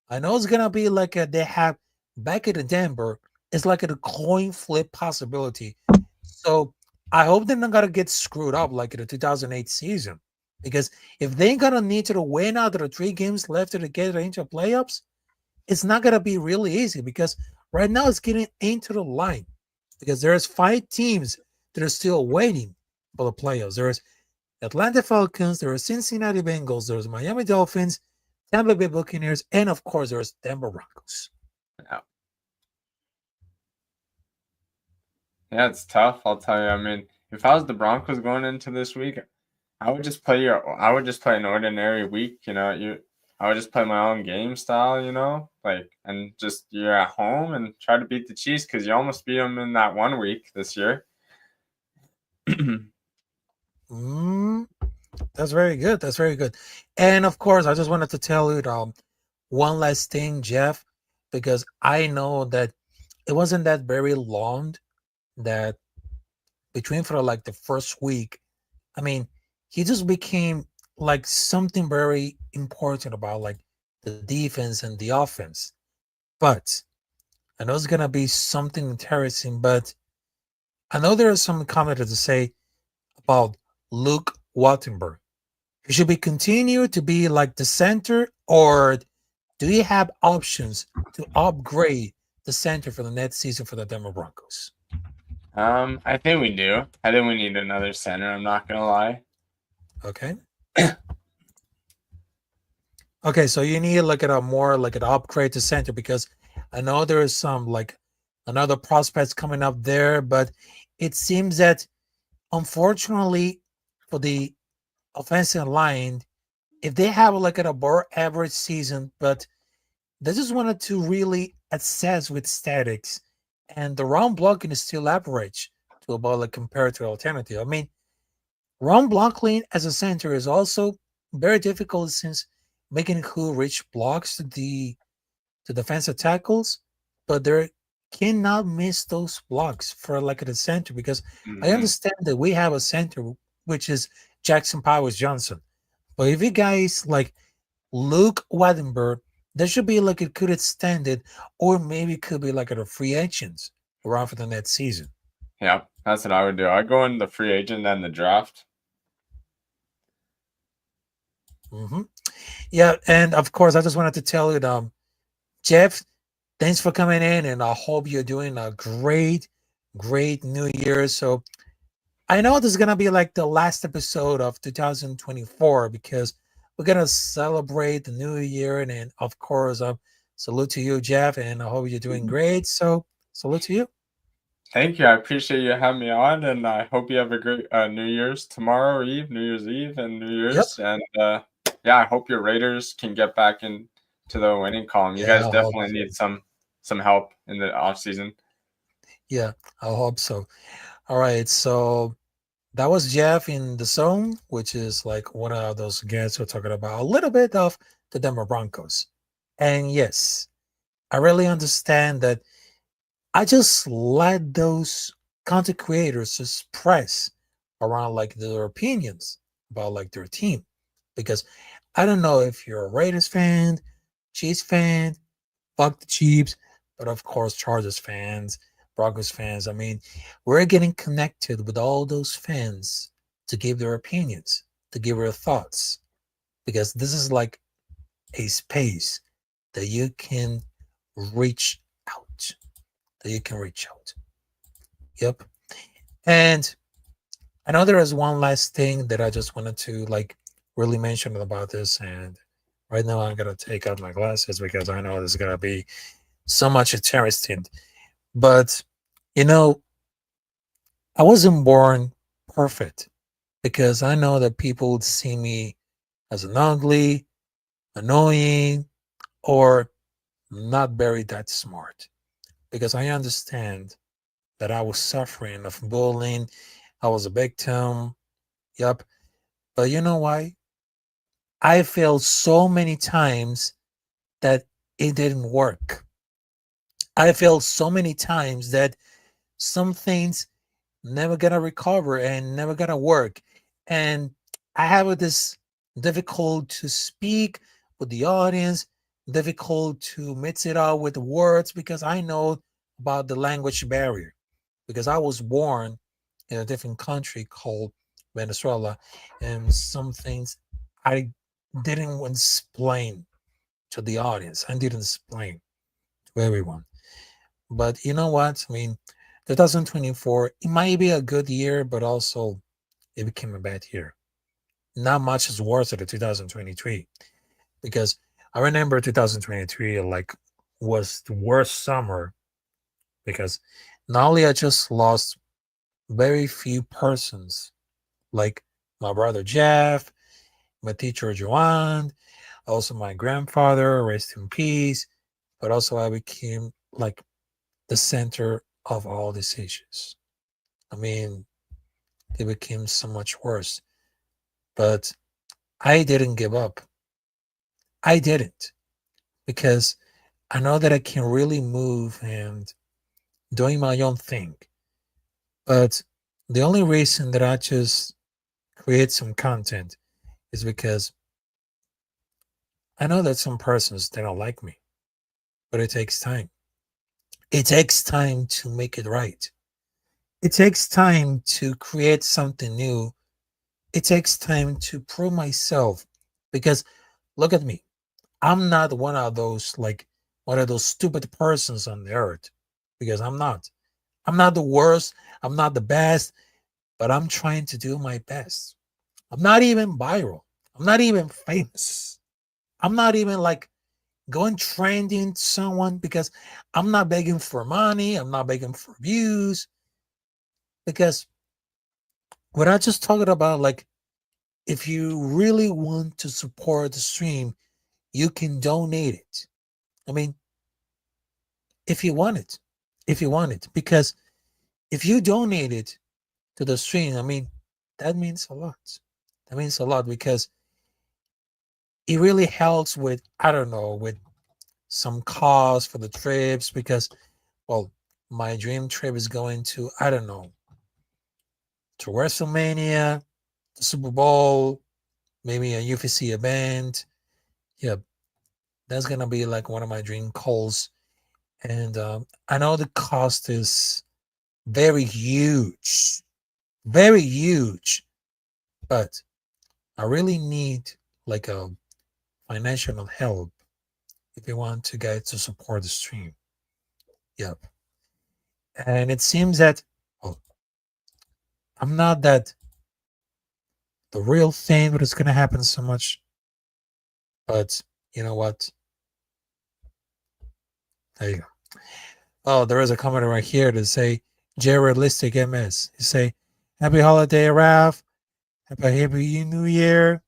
I know it's gonna be like they have back in Denver. It's like a coin flip possibility. So I hope they're not gonna get screwed up like in the 2008 season. Because if they ain't gonna need to win out of the 3 games left to get into playoffs, it's not gonna be really easy. Because right now it's getting into the line. Because there's 5 teams that are still waiting for the playoffs. There's Atlanta Falcons, there's Cincinnati Bengals, there's Miami Dolphins, Tampa Bay Buccaneers, and of course, there's Denver Broncos.
Yeah. Yeah, it's tough. I'll tell you. I mean, if I was the Broncos going into this week, I would just play an ordinary week. I would just play my own game style. Like and just you're at home and try to beat the Chiefs because you almost beat them in that 1 week this year.
That's very good. That's very good. And of course, I just wanted to tell you one last thing, Jeff, because I know that it wasn't that very long that between for like the first week. I mean, he just became like something very important about like the defense and the offense. But I know it's gonna be something interesting, but I know there are some commenters to say about Luke Wattenberg. He should be continue to be like the center, or do you have options to upgrade the center for the next season for the Denver Broncos?
I think we do. I think we need another center. I'm not gonna lie.
Okay. Okay, so you need to look at a more like an upgrade to center because I know there is some like another prospects coming up there, but it seems that unfortunately for the offensive line, if they have like an above average season, but they just wanted to really assess with statics, and the run blocking is still average to about like compared to alternative. I mean, run blocking as a center is also very difficult since making who reach blocks to defensive tackles, but they cannot miss those blocks for like at the center because I
Hmm.
understand that we have a center which is Jackson Powers Johnson. But if you guys like Luke Wattenberg, there should be like it could extend it, or maybe it could be like at a free agents around for the next season.
Yeah, that's what I would do. I'd go in the free agent and the draft.
Hmm. Yeah, and of course, I just wanted to tell you, Jeff, thanks for coming in, and I hope you're doing a great New Year. So I know this is gonna be like the last episode of 2024 because we're gonna celebrate the new year, and then of course, salute to you, Jeff, and I hope you're doing great. So salute to you.
Thank you. I appreciate you having me on, and I hope you have a great New Year's tomorrow Eve, New Year's Eve, and New
Yep.
Year's. And yeah, I hope your Raiders can get back into the winning column. You
Yeah,
guys
I hope
definitely
so.
need some help in the off season.
Yeah, I hope so. All right, so that was Jeff in the zone, which is like one of those guys who are talking about a little bit of the Denver Broncos. And yes, I really understand that I just let those content creators express around like their opinions about like their team. Because I don't know if you're a Raiders fan, Chiefs fan, fuck the Chiefs, but of course Chargers fans, Broncos fans. I mean, we're getting connected with all those fans to give their opinions, to give their thoughts, because this is like a space that you can reach out, that you can reach out. Yep. And I know there is one last thing that I just wanted to like really mention about this. And right now I'm gonna take out my glasses because I know there's gonna be so much interesting. But you know, I wasn't born perfect because I know that people would see me as an ugly, annoying, or not very that smart. Because I understand that I was suffering of bullying. I was a victim. Yep. But you know why? I failed so many times that it didn't work. I failed so many times that some things never gonna recover and never gonna work. And I have this difficult to speak with the audience, difficult to mix it out with the words because I know about the language barrier. Because I was born in a different country called Venezuela, and some things I didn't explain to the audience. I didn't explain to everyone. But you know what? I mean, 2024, it might be a good year, but also it became a bad year. Not much is worse than 2023 because I remember 2023 like was the worst summer because not only I just lost very few persons like my brother Jeff, my teacher Joanne, also my grandfather, rest in peace, but also I became like the center of all these issues. I mean, they became so much worse. But I didn't give up. I didn't because I know that I can really move and doing my own thing. But the only reason that I just create some content is because I know that some persons they don't like me, but it takes time. It takes time to make it right. It takes time to create something new. It takes time to prove myself because look at me. I'm not one of those like one of those stupid persons on the earth because I'm not. I'm not the worst. I'm not the best, but I'm trying to do my best. I'm not even viral. I'm not even famous. I'm not even like going trending to someone because I'm not begging for money. I'm not begging for views. Because what I just talked about, like, if you really want to support the stream, you can donate it. I mean, if you want it, because if you donate it to the stream, I mean, that means a lot. That means a lot because it really helps with, I don't know, with some cost for the trips because, well, my dream trip is going to, I don't know, to WrestleMania, the Super Bowl, maybe a UFC event. Yeah, that's gonna be like one of my dream calls. And I know the cost is very huge, but I really need like a financial help if you want to get to support the stream. Yep. And it seems that, well, I'm not that the real thing, but it's gonna happen so much. But you know what? There you go. Oh, there is a comment right here to say Realistic MS. You say, Happy holiday, Ralf. Happy New Year.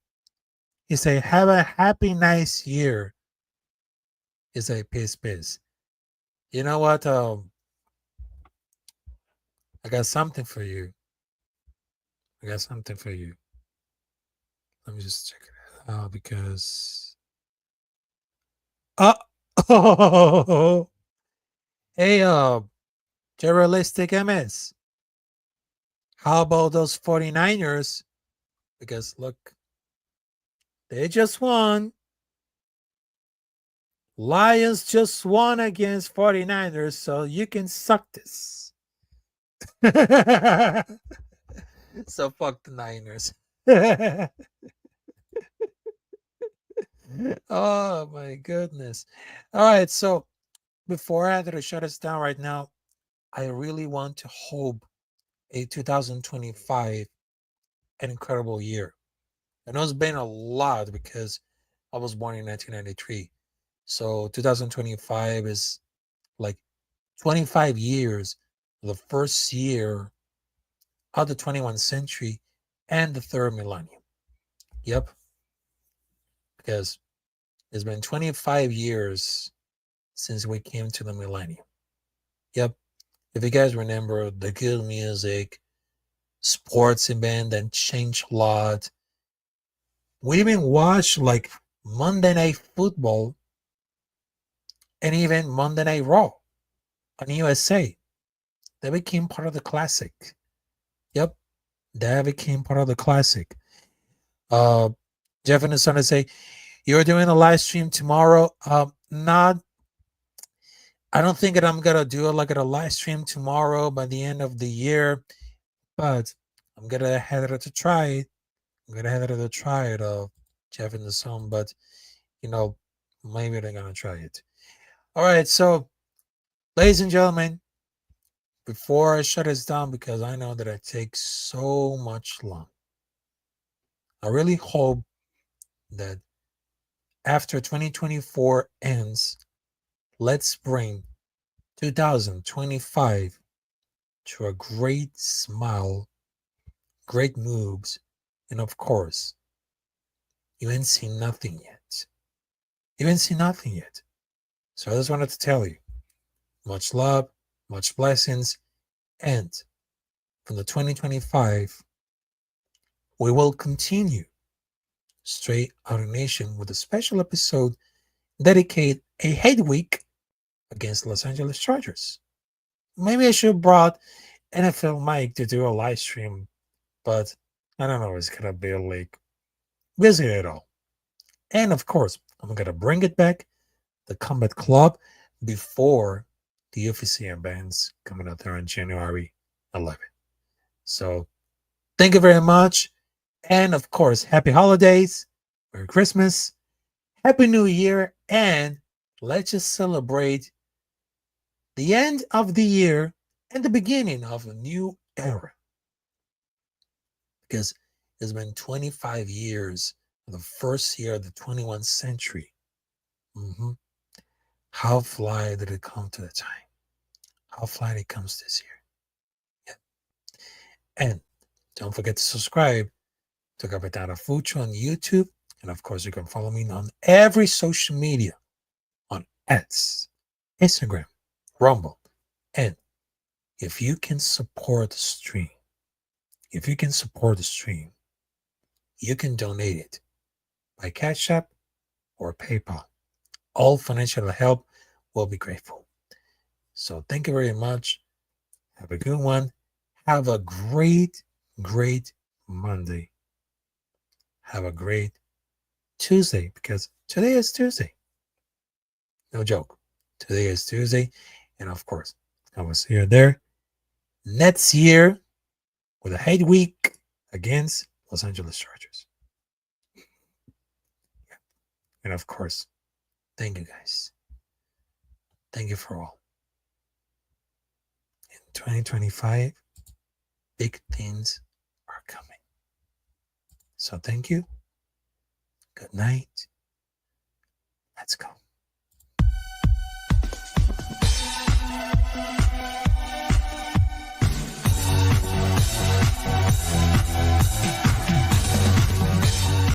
You say, have a happy, nice year. You say, peace. You know what? I got something for you. Let me just check it out because. Oh, hey, Realistic MS. How about those 49ers? Because look, they just won. Lions just won against 49ers, so you can suck this. So fuck the Niners. Oh my goodness. All right, so before I have to shut us down right now, I really want to hope a 2025 an incredible year. I know it's been a lot because I was born in 1993. So 2025 is like 25 years, the first year of the 21st century and the third millennium. Yep. Because it's been 25 years since we came to the millennium. Yep. If you guys remember the good music, sports event that changed a lot. We even watched like Monday Night Football and even Monday Night Raw on USA. That became part of the classic. Yep. That became part of the classic. Jeff and his son say, you're doing a live stream tomorrow. Not, I don't think that I'm gonna do it like a live stream tomorrow by the end of the year, but I'm gonna head to try it. Jeff and the son, but you know, maybe they're gonna try it. All right, so ladies and gentlemen, before I shut this down, because I know that it takes so much long, I really hope that after 2024 ends, let's bring 2025 to a great smile, great moves, and of course, you ain't seen nothing yet. So I just wanted to tell you, much love, much blessings, and from the 2025, we will continue Straight Outta Nation with a special episode dedicated a head week against Los Angeles Chargers. Maybe I should have brought NFL Mike to do a live stream, but I don't know, it's gonna be like busy at all. And of course, I'm gonna bring it back, the Combat Club, before the UFC events coming out there on January 11th. So thank you very much. And of course, happy holidays, Merry Christmas, Happy New Year, and let's just celebrate the end of the year and the beginning of a new era. Because It's been 25 years, the first year of the 21st century. How fly did it come to the time? How fly it comes this year. Yeah. And don't forget to subscribe to Capitán Rafucho on YouTube. And of course, you can follow me on every social media on X, Instagram, Rumble. And if you can support the stream, you can donate it by Cash App or PayPal. All financial help will be grateful. So thank you very much. Have a good one. Have a great, great Monday. Have a great Tuesday, because today is Tuesday. No joke. Today is Tuesday. And of course, I will see you there next year with a hate week against Los Angeles Chargers. And of course, thank you guys. Thank you for all. In 2025, big things are coming. So thank you. Good night. Let's go.